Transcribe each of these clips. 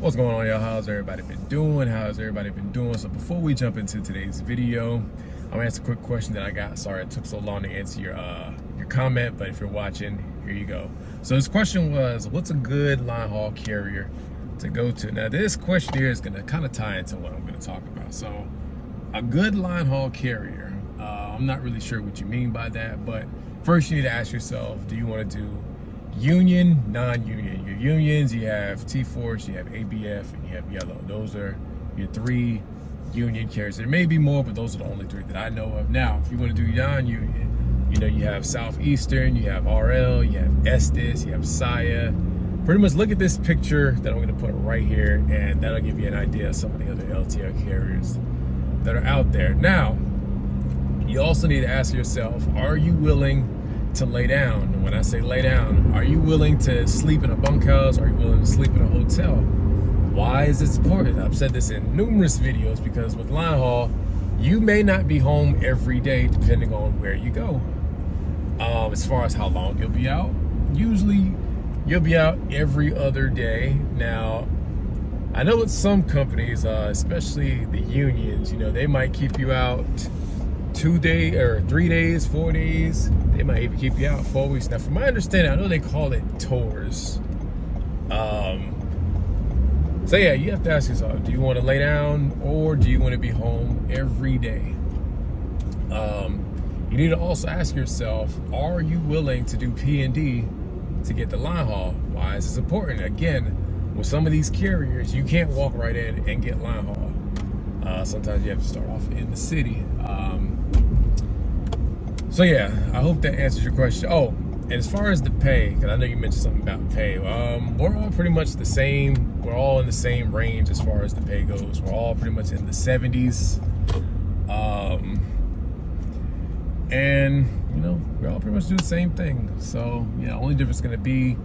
What's going on, y'all? How's everybody been doing? How's everybody been doing? So before we jump into today's video, I'm gonna answer a quick question that I got. Sorry it took so long to answer your comment, but if you're watching, here you go. So this question was, what's a good line haul carrier to go to? Now this question here is gonna kind of tie into what I'm gonna talk about. So a good line haul carrier, I'm not really sure what you mean by that, but first you need to ask yourself, do you want to do union, non-union? Your unions, you have T-Force, you have ABF, and you have Yellow. Those are your three union carriers. There may be more, but those are the only three that I know of. Now, if you want to do non-union, you know, you have Southeastern, you have RL, you have Estes, you have Saya. Pretty much look at this picture that I'm going to put right here, and that'll give you an idea of some of the other LTL carriers that are out there. Now, you also need to ask yourself, are you willing to lay down? And when I say lay down, are you willing to sleep in a bunkhouse? Are you willing to sleep in a hotel? Why is this important? I've said this in numerous videos, because with line haul, you may not be home every day depending on where you go. As far as how long you'll be out, usually you'll be out every other day. Now, I know with some companies, especially the unions, you know, they might keep you out 2 days or 3 days, 4 days. They might even keep you out 4 weeks. Now, from my understanding, I know they call it tours. So yeah, you have to ask yourself, do you want to lay down or do you want to be home every day? You need to also ask yourself, are you willing to do P&D to get the line haul? Why is this important? Again, with some of these carriers, you can't walk right in and get line haul. Sometimes you have to start off in the city. So yeah, I hope that answers your question. Oh, and as far as the pay, because I know you mentioned something about pay, we're all pretty much the same. We're all in the same range as far as the pay goes. We're all pretty much in the 70s. And, you know, we all pretty much do the same thing. So, yeah, only difference is going to be,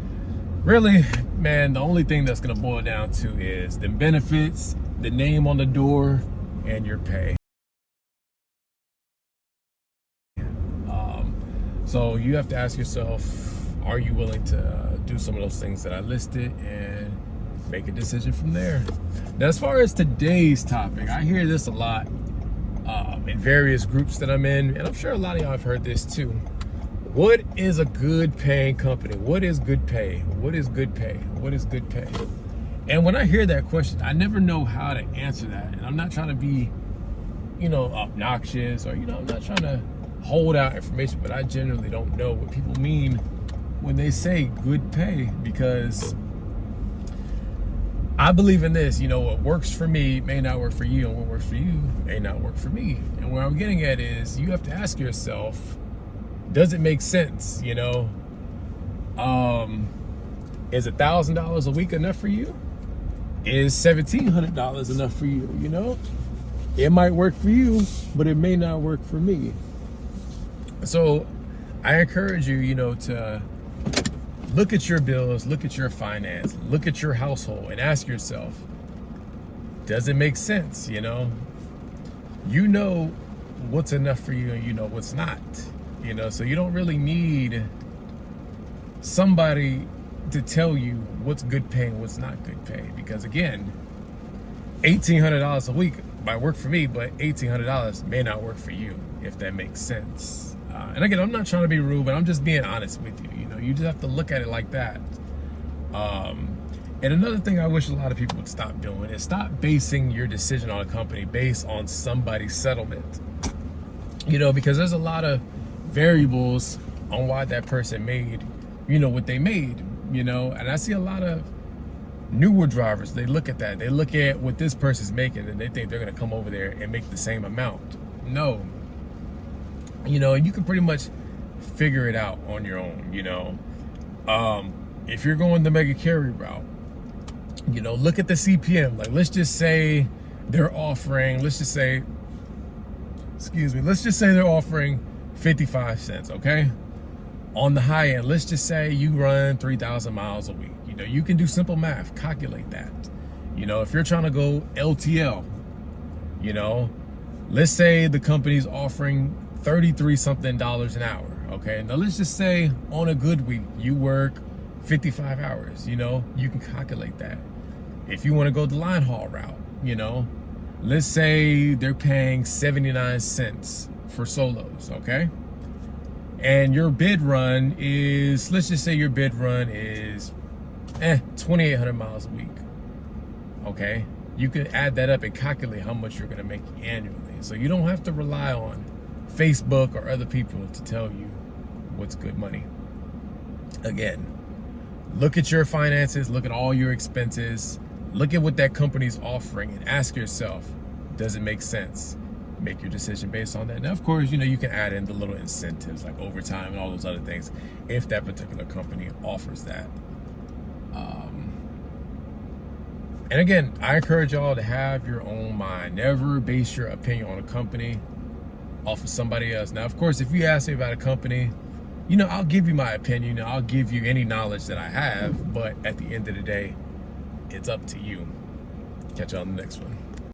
really, man, the only thing that's going to boil down to is the benefits, the name on the door, and your pay. So you have to ask yourself, are you willing to do some of those things that I listed, and make a decision from there. Now, as far as today's topic, I hear this a lot in various groups that I'm in, and I'm sure a lot of y'all have heard this too. What is a good paying company? What is good pay? What is good pay? What is good pay? And when I hear that question, I never know how to answer that. And I'm not trying to be, you know, obnoxious, or, you know, I'm not trying to hold out information, but I generally don't know what people mean when they say good pay, because I believe in this, you know, what works for me may not work for you, and what works for you may not work for me. And where I'm getting at is, you have to ask yourself, does it make sense? You know, is $1,000 a week enough for you? Is $1,700 enough for you? You know, it might work for you, but it may not work for me. So I encourage you, you know, to look at your bills, look at your finance, look at your household, and ask yourself, does it make sense? You know what's enough for you, and you know what's not. You know, so you don't really need somebody to tell you what's good pay and what's not good pay, because again, $1,800 a week might work for me, but $1,800 may not work for you, if that makes sense. And again, I'm not trying to be rude, but I'm just being honest with you. You know, you just have to look at it like that. And another thing I wish a lot of people would stop doing is stop basing your decision on a company based on somebody's settlement. You know, because there's a lot of variables on why that person made, you know, what they made, you know. And I see a lot of newer drivers, they look at that. They look at what this person's making, and they think they're going to come over there and make the same amount. No. You know, you can pretty much figure it out on your own, you know. If you're going the mega carrier route, you know, look at the CPM. Like, let's just say they're offering, let's just say they're offering 55 cents, okay? On the high end, let's just say you run 3,000 miles a week. You know, you can do simple math, calculate that. You know, if you're trying to go LTL, you know, let's say the company's offering 33 something dollars an hour, okay? Now let's just say on a good week, you work 55 hours, you know, you can calculate that. If you want to go the line haul route, you know, let's say they're paying 79 cents for solos, okay? And your bid run is, let's just say your bid run is 2,800 miles a week, okay? You can add that up and calculate how much you're gonna make annually. So you don't have to rely on Facebook or other people to tell you what's good money. Again, look at your finances, look at all your expenses, look at what that company's offering and ask yourself, does it make sense? Make your decision based on that. Now, of course, you know, you can add in the little incentives like overtime and all those other things if that particular company offers that. And again, I encourage y'all to have your own mind. Never base your opinion on a company off of somebody else. Now, of course, if you ask me about a company, you know, I'll give you my opinion. I'll give you any knowledge that I have. But at the end of the day, it's up to you. Catch y'all on the next one.